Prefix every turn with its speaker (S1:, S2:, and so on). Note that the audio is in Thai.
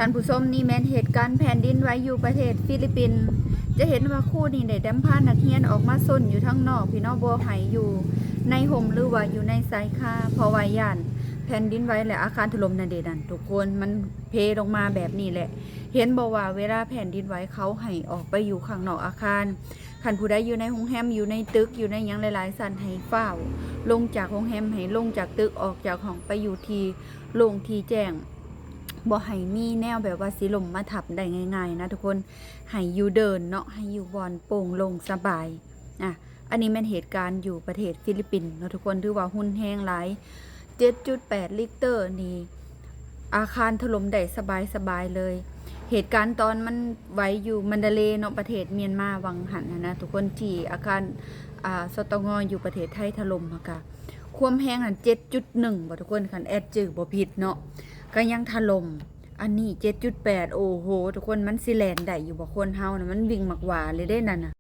S1: ท่านผู้ชมนี่แม่นเหตุการณ์แผ่นดินไหวอยู่ประเทศฟิลิปปินส์จะเห็นว่าคู่นี้ได้ดัมพานักเรียนออกมาส้นอยู่ทั้งนอกพี่น้องบัวไห้อยู่ในห่มหรือว่าอยู่ในสายคาเพราะว่าย่านแผ่นดินไหวและอาคารถล่มนั่นเด้นั่นทุกคนมันเพลงมาแบบนี้แหละเห็นบอกว่าเวลาแผ่นดินไหวเขาให้ออกไปอยู่ข้างนอกอาคารคันผู้ใดอยู่ในโรงแรมอยู่ในตึกอยู่ในหยังหลายๆสั่นให้เฝ้าลงจากโรงแรมให้ลงจากตึกออกจากห้องไปอยู่ที่โล่งที่แจ้งบ่ให้มีแนวแบบว่าสิลมมาทับได้ง่ายๆนะทุกคนให้อยู่เดินเนาะให้อยู่บอนโปร่งลงสบายอันนี้เป็นเหตุการณ์อยู่ประเทศฟิลิปปินส์เนาะทุกคนถือว่าหุ่นแห้งหลาย 7.8 ลิตรนี่อาคารถล่มได้สบายเลยเหตุการณ์ตอนมันไหวอยู่มันดาเลเนาะประเทศเมียนมาวังหันนะทุกคนที่อาคารสตงอยู่ประเทศไทยถล่มค่ะความแห้งหัน 7.1 บ่ทุกคนคันแอดจือบ่ผิดเนาะก็ยังถล่มอันนี้ 7.8 โอ้โหทุกคนมันสิแลนได้อยู่บ่คนเฮานะมันวิ่งมักหวาเลยได้นั่นน่ะ